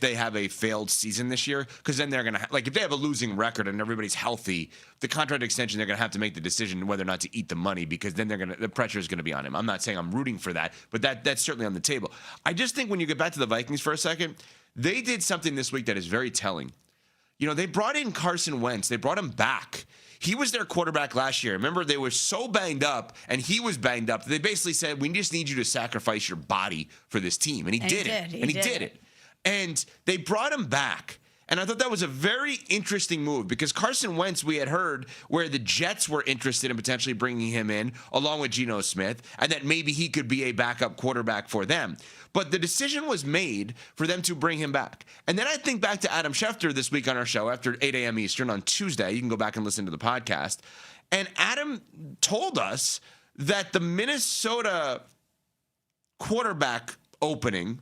they have a failed season this year, because then they're going to, like, if they have a losing record and everybody's healthy, the contract extension, they're going to have to make the decision whether or not to eat the money, because then the pressure is going to be on him. I'm not saying I'm rooting for that, but that's certainly on the table. I just think when you get back to the Vikings for a second, they did something this week that is very telling. You know, they brought in Carson Wentz. They brought him back. He was their quarterback last year. Remember, they were so banged up, and he was banged up. They basically said, we just need you to sacrifice your body for this team. And he did it. And they brought him back. And I thought that was a very interesting move, because Carson Wentz, we had heard where the Jets were interested in potentially bringing him in along with Geno Smith, and that maybe he could be a backup quarterback for them. But the decision was made for them to bring him back. And then I think back to Adam Schefter this week on our show after 8 a.m. Eastern on Tuesday. You can go back and listen to the podcast. And Adam told us that the Minnesota quarterback opening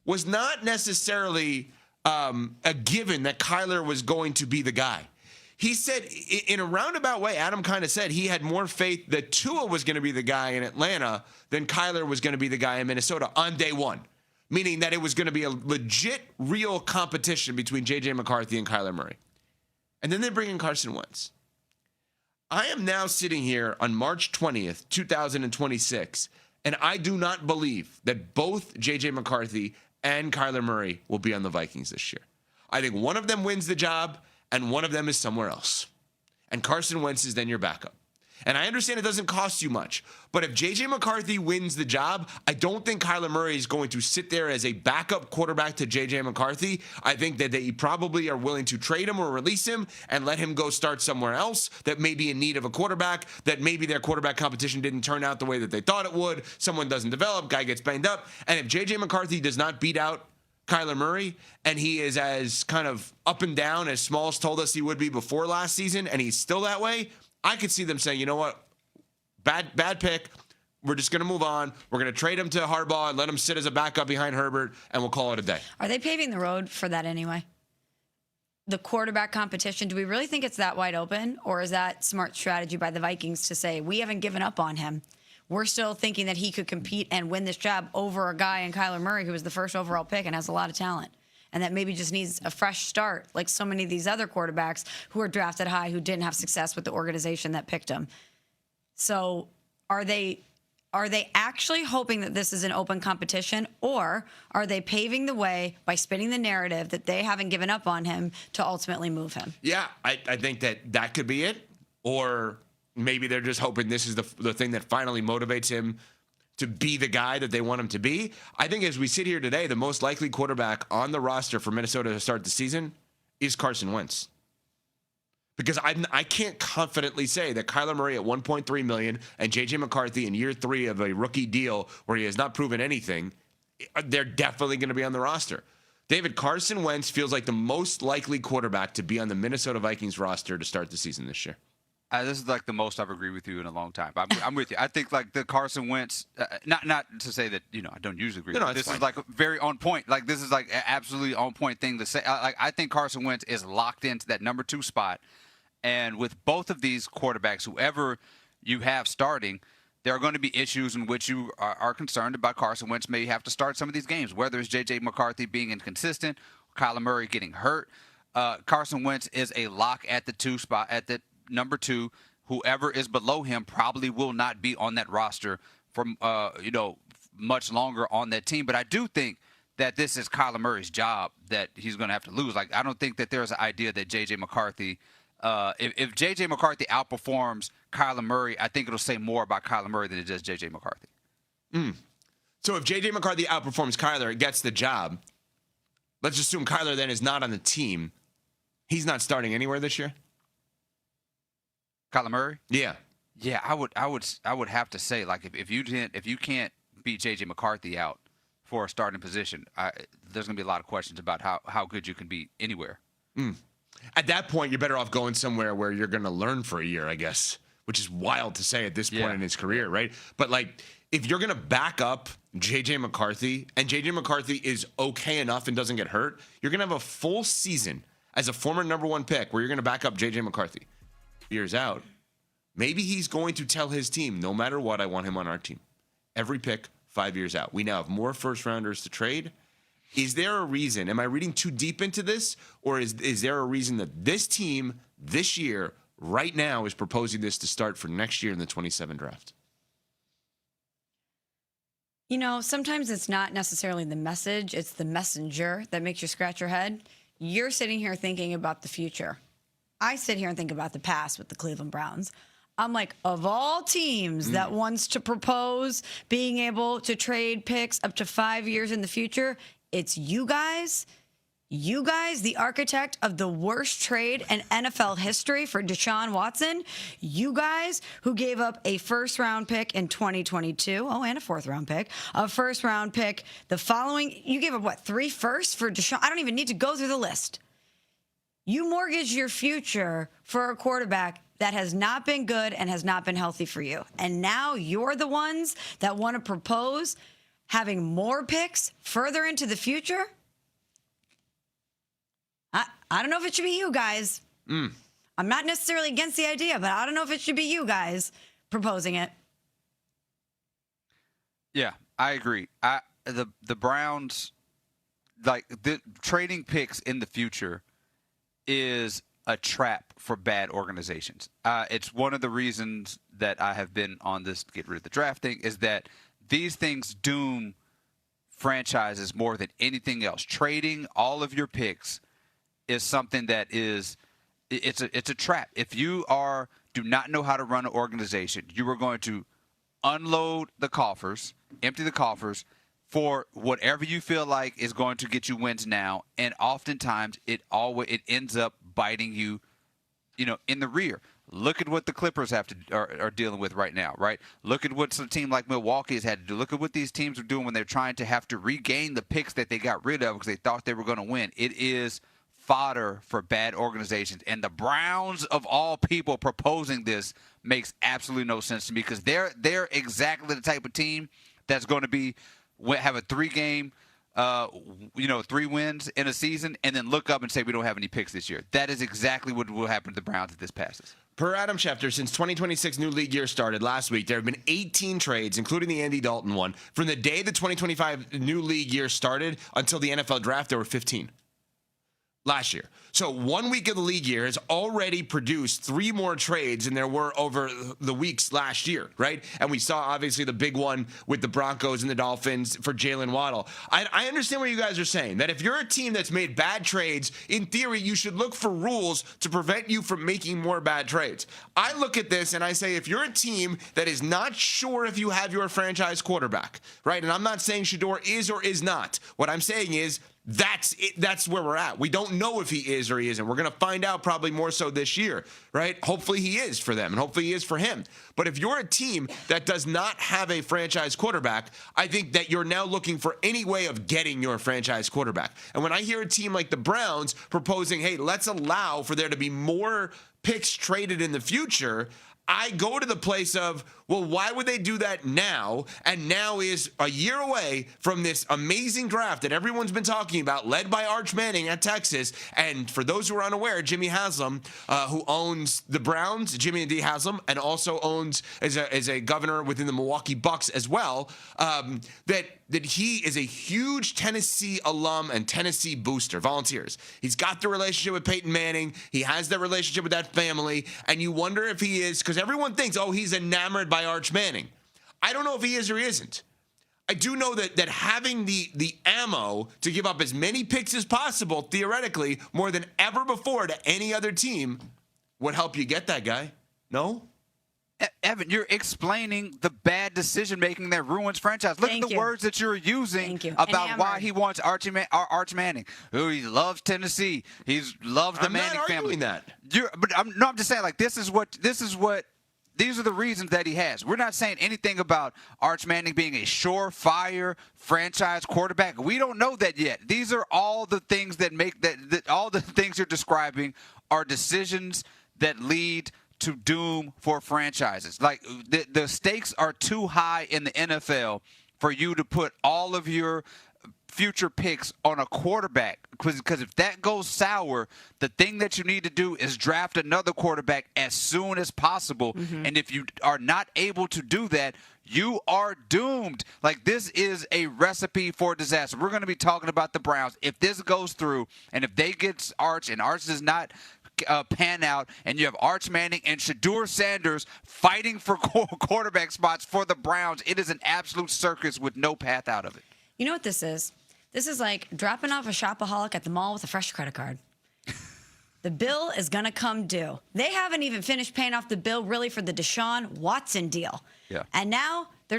was not necessarily a given that Kyler was going to be the guy. He said, in a roundabout way, Adam kind of said he had more faith that Tua was going to be the guy in Atlanta than Kyler was going to be the guy in Minnesota on day one, meaning that it was going to be a legit, real competition between J.J. McCarthy and Kyler Murray. And then they bring in Carson Wentz. I am now sitting here on March 20th, 2026, and I do not believe that both J.J. McCarthy and Kyler Murray will be on the Vikings this year. I think one of them wins the job, and one of them is somewhere else. And Carson Wentz is then your backup. And I understand it doesn't cost you much, but if J.J. McCarthy wins the job, I don't think Kyler Murray is going to sit there as a backup quarterback to J.J. McCarthy. I think that they probably are willing to trade him or release him and let him go start somewhere else that may be in need of a quarterback, that maybe their quarterback competition didn't turn out the way that they thought it would. Someone doesn't develop, guy gets banged up. And if J.J. McCarthy does not beat out Kyler Murray, and he is as kind of up and down as Smalls told us he would be before last season, and he's still that way, I could see them saying, you know what, bad pick. We're just going to move on. We're going to trade him to Harbaugh and let him sit as a backup behind Herbert, and we'll call it a day. Are they paving the road for that anyway? The quarterback competition, do we really think it's that wide open, or is that smart strategy by the Vikings to say, we haven't given up on him? We're still thinking that he could compete and win this job over a guy in Kyler Murray who was the first overall pick and has a lot of talent, and that maybe just needs a fresh start, like so many of these other quarterbacks who are drafted high who didn't have success with the organization that picked him. So are they actually hoping that this is an open competition, or are they paving the way by spinning the narrative that they haven't given up on him to ultimately move him? Yeah, I think that could be it. Or maybe they're just hoping this is the thing that finally motivates him to be the guy that they want him to be. I think as we sit here today, the most likely quarterback on the roster for Minnesota to start the season is Carson Wentz. Because I can't confidently say that Kyler Murray at $1.3 million and J.J. McCarthy in year 3 of a rookie deal where he has not proven anything, they're definitely going to be on the roster. David, Carson Wentz feels like the most likely quarterback to be on the Minnesota Vikings roster to start the season this year. This is like the most I've agreed with you in a long time. I'm with you. I think like the Carson Wentz, not to say that, I don't usually agree. No, this fine. is like very on point. Like this is like an absolutely on point thing to say. I think Carson Wentz is locked into that number 2 spot. And with both of these quarterbacks, whoever you have starting, there are going to be issues in which you are concerned about. Carson Wentz may have to start some of these games, whether it's J.J. McCarthy being inconsistent, Kyler Murray getting hurt. Carson Wentz is a lock at the 2 spot, at the number 2. Whoever is below him probably will not be on that roster for much longer on that team. But I do think that this is Kyler Murray's job that he's going to have to lose. Like, I don't think that there's an idea that J.J. McCarthy if J.J. McCarthy outperforms Kyler Murray, I think it'll say more about Kyler Murray than it does J.J. McCarthy. So if J.J. McCarthy outperforms Kyler, gets the job, let's assume Kyler then is not on the team. He's not starting anywhere this year? Kyler Murray? Yeah. Yeah, I would have to say, like, if you can't beat J.J. McCarthy out for a starting position, there's going to be a lot of questions about how good you can be anywhere. At that point, you're better off going somewhere where you're going to learn for a year, I guess, which is wild to say at this point in his career, right? But, like, if you're going to back up J.J. McCarthy, and J.J. McCarthy is okay enough and doesn't get hurt, you're going to have a full season as a former number 1 pick where you're going to back up J.J. McCarthy. Years out, maybe he's going to tell his team, no matter what, I want him on our team. Every pick, 5 years out. We now have more first-rounders to trade, Is there a reason? Am I reading too deep into this? Or is there a reason that this team this year, right now, is proposing this to start for next year in the 27 draft? You know, sometimes it's not necessarily the message, it's the messenger that makes you scratch your head. You're sitting here thinking about the future. I sit here and think about the past with the Cleveland Browns. I'm like, of all teams that wants to propose being able to trade picks up to 5 years in the future, it's you guys. You guys, the architect of the worst trade in NFL history for Deshaun Watson. You guys who gave up a first-round pick in 2022. Oh, and a fourth-round pick. A first-round pick the following. You gave up, what, 3 firsts for Deshaun? I don't even need to go through the list. You mortgage your future for a quarterback that has not been good and has not been healthy for you. And now you're the ones that want to propose having more picks further into the future? I don't know if it should be you guys. I'm not necessarily against the idea, but I don't know if it should be you guys proposing it. Yeah, I agree. The Browns, like, the trading picks in the future is a trap for bad organizations. It's one of the reasons that I have been on this get rid of the draft thing, is that these things doom franchises more than anything else. Trading all of your picks is something that is it's a trap. If you do not know how to run an organization, you are going to unload the coffers, empty the coffers for whatever you feel like is going to get you wins now, and oftentimes it ends up biting you, in the rear. Look at what the Clippers are dealing with right now, right? Look at what some team like Milwaukee has had to do. Look at what these teams are doing when they're trying to have to regain the picks that they got rid of because they thought they were going to win. It is fodder for bad organizations. And the Browns, of all people, proposing this makes absolutely no sense to me, because they're exactly the type of team that's going to have a 3-game 3 wins in a season and then look up and say we don't have any picks this year. That is exactly what will happen to the Browns if this passes. Per Adam Schefter, since 2026 new league year started last week, there have been 18 trades, including the Andy Dalton one. From the day the 2025 new league year started until the NFL draft, there were 15 last year. So 1 week of the league year has already produced 3 more trades than there were over the weeks last year, right? And we saw, obviously, the big one with the Broncos and the Dolphins for Jalen Waddle. I understand what you guys are saying, that if you're a team that's made bad trades, in theory, you should look for rules to prevent you from making more bad trades. I look at this and I say, if you're a team that is not sure if you have your franchise quarterback, right? And I'm not saying Shedeur is or is not. What I'm saying is, that's it. That's where we're at. We don't know if he is or he isn't. We're going to find out probably more so this year, right? Hopefully he is for them, and hopefully he is for him. But if you're a team that does not have a franchise quarterback, I think that you're now looking for any way of getting your franchise quarterback. And when I hear a team like the Browns proposing, hey, let's allow for there to be more picks traded in the future, I go to the place of, well, why would they do that now? And now is a year away from this amazing draft that everyone's been talking about, led by Arch Manning at Texas. And for those who are unaware, Jimmy Haslam, who owns the Browns, Jimmy and D. Haslam, and also owns as a governor within the Milwaukee Bucks as well, that he is a huge Tennessee alum and Tennessee booster, volunteers. He's got the relationship with Peyton Manning. He has that relationship with that family. And you wonder if he is, because everyone thinks, oh, he's enamored by Arch Manning. I don't know if he is or he isn't. I do know that having the ammo to give up as many picks as possible, theoretically, more than ever before to any other team, would help you get that guy. No? Evan, you're explaining the bad decision-making that ruins franchise. Look at the words that you're using about why he wants Arch Manning. Oh, he loves Tennessee. He loves the Manning family. I'm not arguing that. I'm just saying, like, these are the reasons that he has. We're not saying anything about Arch Manning being a surefire franchise quarterback. We don't know that yet. These are all the things that make that all the things you're describing are decisions that lead to doom for franchises. Like, the stakes are too high in the NFL for you to put all of your future picks on a quarterback, because if that goes sour, the thing that you need to do is draft another quarterback as soon as possible. And if you are not able to do that, you are doomed. Like, this is a recipe for disaster. We're going to be talking about the Browns. If this goes through and if they get Arch and Arch does not pan out, and you have Arch Manning and Shedeur Sanders fighting for quarterback spots for the Browns, it is an absolute circus with no path out of it. You know what this is? This is like dropping off a shopaholic at the mall with a fresh credit card. The bill is going to come due. They haven't even finished paying off the bill really for the Deshaun Watson deal. Yeah. And now they're trying